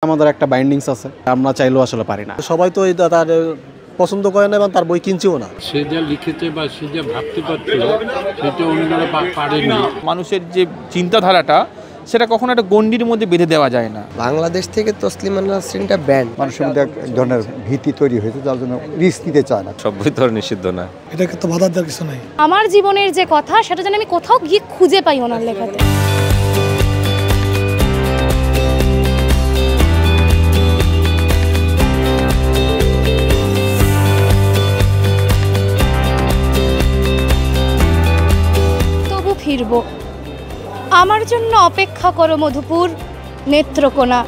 আমাদের একটা বাইন্ডিংস আছে, আমরা চাইলেও আসলে পারি না। সবাই তো তার পছন্দ করে না এবং তার বই কিনছেও না। সে যা লিখেছে বা সে যা ভাবতে পারছিল সেটা অন্যরা পারেনি। মানুষের যে চিন্তাধারাটা সেটা কখনো একটা গণ্ডির মধ্যে বেঁধে দেওয়া যায় না। বাংলাদেশ থেকে তসলিমা নাসরিনটা ব্যান্ড। মানুষের মধ্যে এক ধরনের ভীতি তৈরি হয়েছে, যার জন্য রিস্ক নিতে চায় না। সব বই তো নিষিদ্ধ না, এটাকে তো বাধা দেওয়ার কিছু নাই। আমার জীবনের যে কথা সেটা যেন আমি কোথাও গিয়ে খুঁজে পাই ওনার লেখাতে। তবু ফিরব, আমার জন্য অপেক্ষা করো মধুপুর নেত্রকোনা,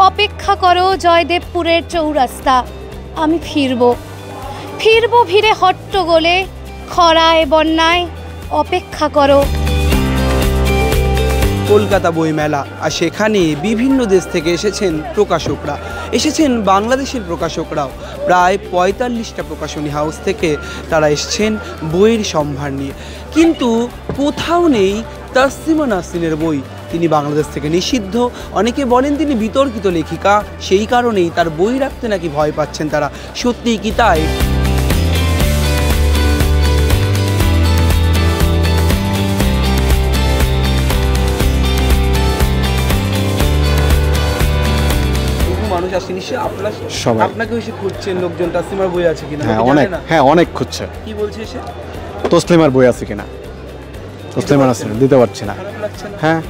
অপেক্ষা করো জয়দেবপুরের চৌরাস্তা। আমি ফিরব ভিড়ে হট্টগোলে, খরায় বন্যায়, অপেক্ষা করো। কলকাতা বইমেলা, আর সেখানে বিভিন্ন দেশ থেকে এসেছেন প্রকাশকরা, এসেছেন বাংলাদেশের প্রকাশকরাও। প্রায় ৪৫টা প্রকাশনী হাউস থেকে তারা এসেছেন বইয়ের সম্ভার নিয়ে, কিন্তু কোথাও নেই তসলিমা নাসরিনের বই। তিনি বাংলাদেশ থেকে নিষিদ্ধ, অনেকে বলেন তিনি বিতর্কিত লেখিকা, সেই কারণেই তার বই রাখতে নাকি ভয় পাচ্ছেন তারা। সত্যিই কি তাই? মানুষ আসে নিশ্চয়ই, আপনারা সবাই আপনাকে এসে খুঁজছেন লোকজন তসলিমার বই আছে কিনা? অনেক খুঁজছে। কি বলছে এসে? তসলিমার বই আছে কিনা, তসলিমা নাসরিন দিতে পারছি না। হ্যাঁ,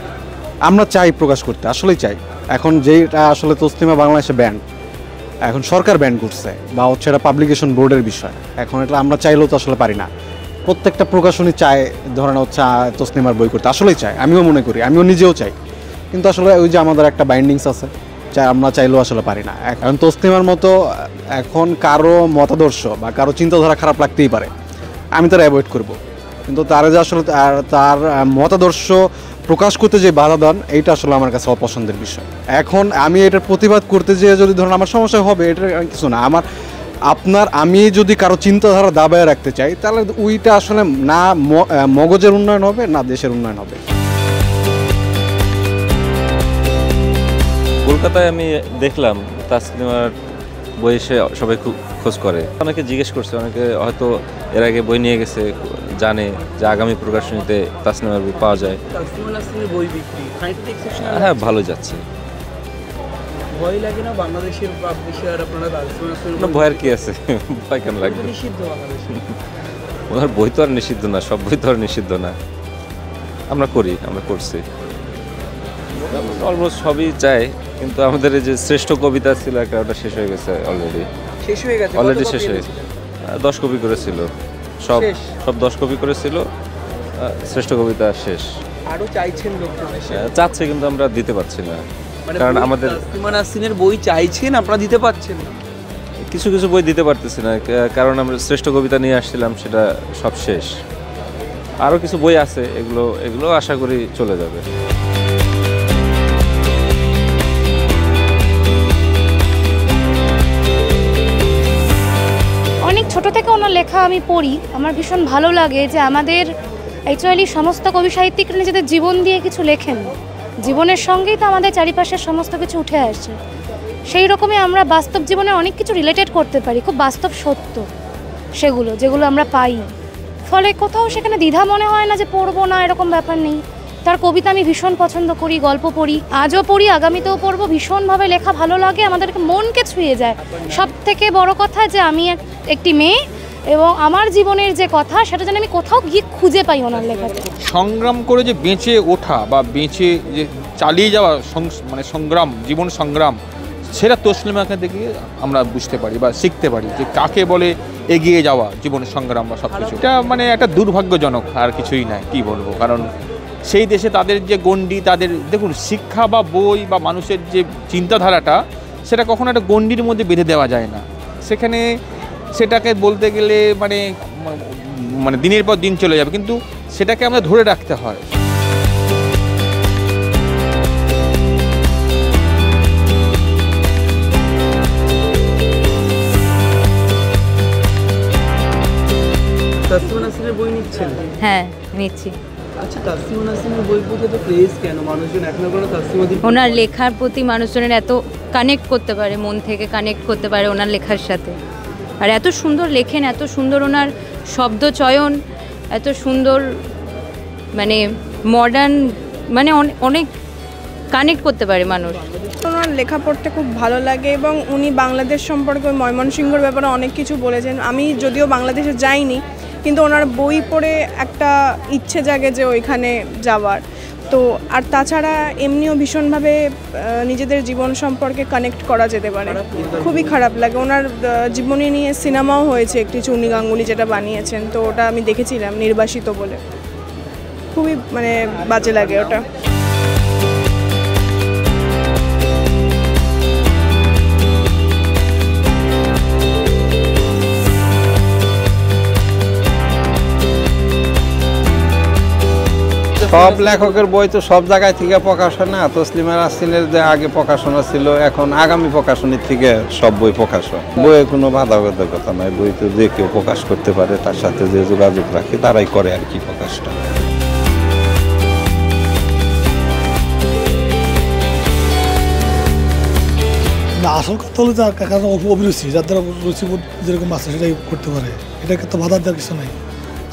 আমরা চাই প্রকাশ করতে, আসলেই চাই। এখন যেটা আসলে তসলিমা বাংলাদেশে ব্যান্ড, এখন সরকার ব্যান্ড করছে, বা হচ্ছে এটা পাবলিকেশন বোর্ডের বিষয়। এখন এটা আমরা চাইলেও তো আসলে পারি না। প্রত্যেকটা প্রকাশনী চায় ধরেন হচ্ছে তসলিমার বই করতে, আসলেই চাই, আমিও মনে করি, আমিও নিজেও চাই, কিন্তু আসলে ওই যে আমাদের একটা বাইন্ডিংস আছে, আমরা চাইলেও আসলে পারি না। এখন তসলিমার মতো এখন কারো মতাদর্শ বা কারো চিন্তাধারা খারাপ লাগতেই পারে, আমি তার অ্যাভয়েড করব, কিন্তু তারা যে আসলে তার মতাদর্শ প্রকাশ করতে যে বাধা দান, এইটা আসলে আমার কাছে অপছন্দের বিষয়। এখন আমি এটার প্রতিবাদ করতে যেয়ে যদি ধরুন আমার সমস্যা হবে, এটা কিছু না। আমি যদি কারো চিন্তাধারা দাবায় রাখতে চাই, তাহলে ওইটা আসলে না মগজের উন্নয়ন হবে, না দেশের উন্নয়ন হবে। কলকাতায় আমি দেখলাম তাসলিমার বই এসে সবাই খুব খোঁজ করে, অনেকে জিজ্ঞেস করছে, অনেকে হয়তো এর আগে বই নিয়ে গেছে, জানে যে আগামী প্রকাশনীতে তাসলিমার বই পাওয়া যায়। বই বিক্রি হ্যাঁ, ভালো যাচ্ছে। ভয় লাগে না বাংলাদেশের পাবলিশার আপনারা? না, ভয়ের কি আছে, ভয় কেন লাগবে? নিষিদ্ধ বাংলাদেশে ওনার বই তো আর নিষিদ্ধ না, সব বই তো আর নিষিদ্ধ না। আমরা করছি অলমোস্ট সবই চাই, কিন্তু আমাদের এই যে শ্রেষ্ঠ কবিতা ছিল একটা, ওটা শেষ হয়ে গেছে অলরেডি। অলরেডি শেষ হয়ে গেছে। 10 কপি করেছিল, সব 10 কপি করেছিল, শ্রেষ্ঠ কবিতা শেষ। আরো চাইছেন লোকজন, চাচ্ছে, কিন্তু আমরা দিতে পারছি না, কারণ আমাদের তসলিমা নাসরিনের বই চাইছেন, আপনারা দিতে পারছেন না। কিছু বই দিতে পারতেছি না, কারণ আমরা শ্রেষ্ঠ কবিতা নিয়ে আসছিলাম, সেটা সব শেষ। আরও কিছু বই আছে, এগুলো আশা করি চলে যাবে। অনেক ছোট থেকে ওনার লেখা আমি পড়ি, আমার ভীষণ ভালো লাগে যে আমাদের অ্যাকচুয়ালি সমস্ত কবি সাহিত্যিকরা নিজেদের জীবন দিয়ে কিছু লেখেন, জীবনের সঙ্গেই তো আমাদের চারিপাশের সমস্ত কিছু উঠে আসে। সেই রকমই আমরা বাস্তব জীবনে অনেক কিছু রিলেটেড করতে পারি, খুব বাস্তব সত্য সেগুলো, যেগুলো আমরা পাই। ফলে কোথাও সেখানে দ্বিধা মনে হয় না যে পড়বো না, এরকম ব্যাপার নেই। তার কবিতা আমি ভীষণ পছন্দ করি, গল্প পড়ি, আজও পড়ি, আগামীতেও পড়বো। ভীষণভাবে লেখা ভালো লাগে, আমাদেরকে মনকে ছুঁয়ে যায়। সব থেকে বড় কথা যে আমি একটি মেয়ে, এবং আমার জীবনের যে কথা সেটা যেন আমি কোথাও গিয়ে খুঁজে পাই ওনার লেখাতে। সংগ্রাম করে যে বেঁচে ওঠা বা বেঁচে যে চালিয়ে যাওয়া সংগ্রাম, জীবন সংগ্রাম, সেটা তসলিমাকে দেখে আমরা বুঝতে পারি বা শিখতে পারি যে কাকে বলে এগিয়ে যাওয়া জীবন সংগ্রাম বা সব কিছু। এটা একটা দুর্ভাগ্যজনক, আর কিছুই নাই, কি বলবো। কারণ সেই দেশে তাদের যে গণ্ডি, তাদের দেখুন শিক্ষা বা বই বা মানুষের যে চিন্তাধারাটা, সেটা কখনো একটা গণ্ডির মধ্যে বেঁধে দেওয়া যায় না। সেটাকে বলতে গেলে দিনের পর দিন চলে যাবে, কিন্তু সেটাকে আমরা ধরে রাখতে হয়। তসলিমা নাসরিনের বই নিচ্ছেন? হ্যাঁ, নিচ্ছি। আচ্ছা, তাসলিমা নাসরিনের বই পড়তে তো ক্রেজ কেন? মানুষজন এখনো কোনো তাসলিমাদির ওনার লেখার প্রতি মানুষজনের এত কানেক্ট করতে পারে, মন থেকে কানেক্ট করতে পারে ওনার লেখার সাথে। আর এত সুন্দর লেখেন, এত সুন্দর ওনার শব্দ চয়ন, এত সুন্দর মানে মডার্ন, মানে অনেক কানেক্ট করতে পারে মানুষ। ওনার লেখা পড়তে খুব ভালো লাগে এবং উনি বাংলাদেশ সম্পর্কে ময়মনসিংহের ব্যাপারে অনেক কিছু বলেছেন। আমি যদিও বাংলাদেশে যাইনি, কিন্তু ওনার বই পড়ে একটা ইচ্ছে জাগে যে ওইখানে যাওয়ার। তো আর তাছাড়া এমনিও ভীষণভাবে নিজেদের জীবন সম্পর্কে কানেক্ট করা যেতে পারে। খুবই খারাপ লাগে। ওনার জীবনী নিয়ে সিনেমাও হয়েছে একটি, চূর্ণী গাঙ্গুলি যেটা বানিয়েছেন, তো ওটা আমি দেখেছিলাম, নির্বাসিত বলে। খুবই মানে বাজে লাগে ওটা। সব লেখকের বই তো সব জায়গায় থেকে প্রকাশ হয় না। তসলিমা নাসরিনের যে আগে প্রকাশনা ছিল, এখন আগামী প্রকাশনীর থেকে সব বই প্রকাশ হয়। বইয়ে কোনো বাধাবাধকতা নাই, বই তো যে কেউ প্রকাশ করতে পারে, তার সাথে যে যোগাযোগ রাখে তারাই করে আর কি প্রকাশটা। না, আসল কথা হলো যে কারণ অভিরুচি, যার দ্বারা রুচিবোধ যেরকম আছে সেটাই করতে পারে, এটাকে তো বাধা দেওয়ার কিছু নাই।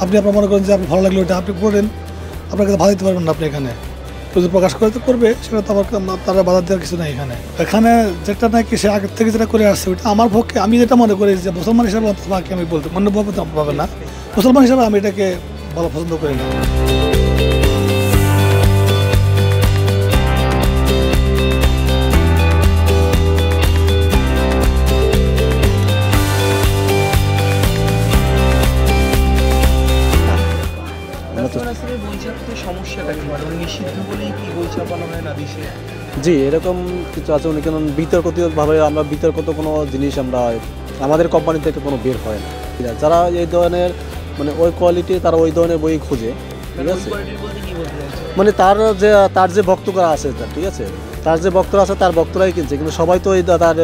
আপনি আপনার মনে করেন যে আপনি ভালো লাগলো, ওটা আপনি করেন, আপনাকে বাধা দিতে পারবেন না। আপনি এখানে যদি প্রকাশ করতে করবে, সেটা তো আমার তারা বাধা দেওয়ার কিছু নেই। এখানে যেটা নাকি সে আগের থেকে যেটা করে আসছে, ওইটা আমার পক্ষে, আমি যেটা মনে করি যে মুসলমান হিসাবে বাকি আমি বলতে মনে পাবে না, মুসলমান হিসাবে আমি এটাকে ভালো পছন্দ করি না। জি, এরকম কিছু আছে। উনি কেন বিতর্কিতভাবে আমরা বিতর্কিত কোনো জিনিস আমরা আমাদের কোম্পানি থেকে কোনো বের হয় না। যারা এই ধরনের মানে ওই কোয়ালিটি, তারা ওই ধরনের বই খুঁজে, ঠিক আছে। মানে তার যে ভক্তরা আছে, ঠিক আছে, তার যে ভক্তরা আছে তার ভক্তরাই কিনছে, কিন্তু সবাই তো তার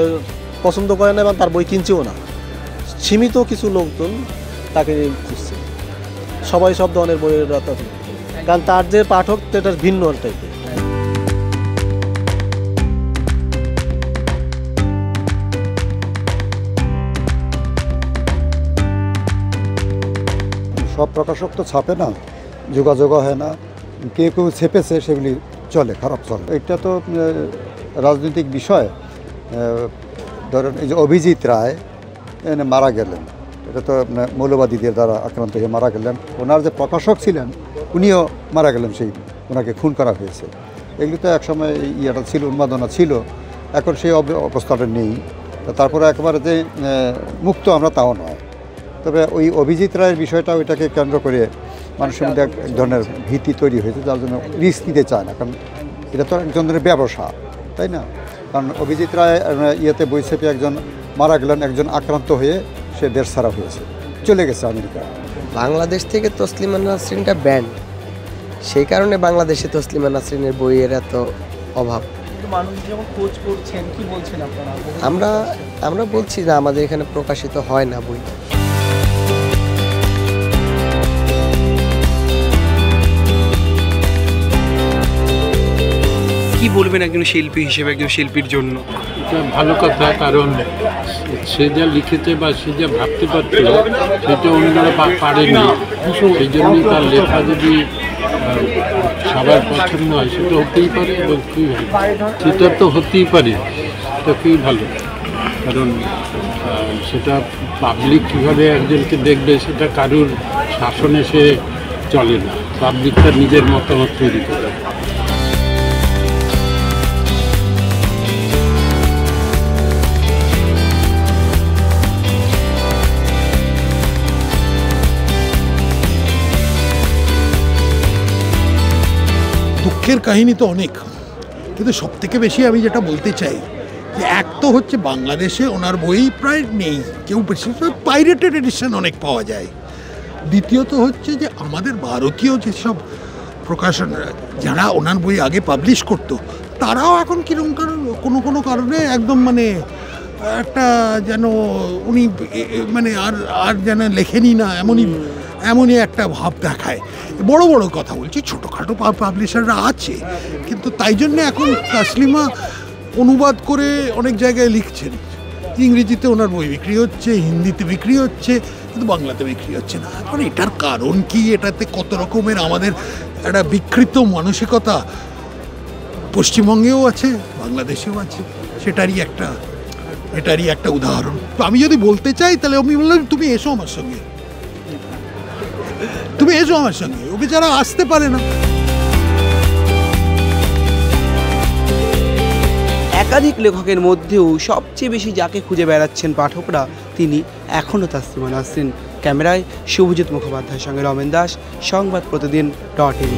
পছন্দ করে না এবং তার বই কিনছেও না। সীমিত কিছু লোকজন তাকে খুঁজছে, সবাই সব ধরনের বইয়ের, কারণ তার যে পাঠক এটা ভিন্ন টাইপের। সব প্রকাশক তো ছাপে না, যোগাযোগ হয় না, কেউ কেউ ছেপেছে, সেগুলি চলে, খারাপ চলে। এটা তো রাজনৈতিক বিষয়। ধরেন এই যে অভিজিৎ রায় মারা গেলেন, এটা তো মৌলবাদীদের দ্বারা আক্রান্ত হয়ে মারা গেলেন। ওনার যে প্রকাশক ছিলেন উনিও মারা গেলেন, সেই ওনাকে খুন করা হয়েছে। এগুলি তো একসময় ইয়েটা ছিল, উন্মাদনা ছিল, এখন সেই অবস্থাটা নেই। তারপরে একেবারে যে মুক্ত আমরা তাও নয়। তবে ওই অভিজিৎ রায়ের বিষয়টা, ওইটাকে কেন্দ্র করে মানুষের মধ্যে এক ধরনের ভীতি তৈরি হয়েছে, যার জন্য রিস্ক নিতে চায় না। কারণ এটা তো এক ধরনের ব্যবসা, তাই না? কারণ অভিজিৎ রায় ইয়েতে বই ছেপে একজন মারা গেলেন, একজন আক্রান্ত হয়ে সে দেশ ছাড়া হয়েছে, চলে গেছে আমেরিকা। বাংলাদেশ থেকে তসলিমা নাসরিনটা ব্যান্ড, সেই কারণে বাংলাদেশে তসলিমা নাসরিনের বইয়ের এত অভাব। মানুষ যখন খোঁজ করছেন, কি বলছেন আপনারা? আমরা বলছি যে আমাদের এখানে প্রকাশিত হয় না বই। কি বলবেন একজন শিল্পী হিসেবে, একজন শিল্পীর জন্য? এটা ভালো কথা, কারণ সে যা লিখেছে বা সে যা ভাবতে পারছিল সেটা অন্যরা পারেনি। সেই জন্যই তার লেখা যদি সবার পছন্দ হয়, সেটা হতেই পারে এবং খুবই ভালো। সেটা তো হতেই পারে, সেটা খুবই ভালো। কারণ সেটা পাবলিক কীভাবে একজনকে দেখবে, সেটা কারুর শাসনে সে চলে না। পাবলিক তার নিজের মতামত তৈরি করে। দুঃখের কাহিনী তো অনেক, কিন্তু সবথেকে বেশি আমি যেটা বলতে চাই যে এক তো হচ্ছে বাংলাদেশে ওনার বই প্রায় নেই, কেউ বেশি পাইরেটেড এডিশন অনেক পাওয়া যায়। দ্বিতীয়ত হচ্ছে যে আমাদের ভারতীয় যেসব প্রকাশনরা যারা ওনার বই আগে পাবলিশ করতো, তারাও এখন কিরকম কোনো কারণে একদম মানে একটা যেন উনি মানে আর যেন লেখেনই না, এমনই এমনই একটা ভাব দেখায়। বড় বড় কথা বলছি, ছোটোখাটো পাবলিশাররা আছে, কিন্তু তাই জন্য এখন তাসলিমা অনুবাদ করে অনেক জায়গায় লিখছেন। ইংরেজিতে ওনার বই বিক্রি হচ্ছে, হিন্দিতে বিক্রি হচ্ছে, কিন্তু বাংলাতে বিক্রি হচ্ছে না। এখন এটার কারণ কি? এটাতে কত রকমের আমাদের একটা বিকৃত মানসিকতা পশ্চিমবঙ্গেও আছে, বাংলাদেশেও আছে, এটারই একটা উদাহরণ। তো আমি যদি বলতে চাই তাহলে আমি বললাম তুমি এসো আমার সঙ্গে, ও বেচারা আসতে পারে না। একাধিক লেখকের মধ্যেও সবচেয়ে বেশি যাকে খুঁজে বেড়াচ্ছেন পাঠকরা তিনি এখনও তাসলিমা নাসরিন। ক্যামেরায় শুভজিৎ মুখোপাধ্যায়ের সঙ্গে রমেন দাস, সংবাদ প্রতিদিন .in।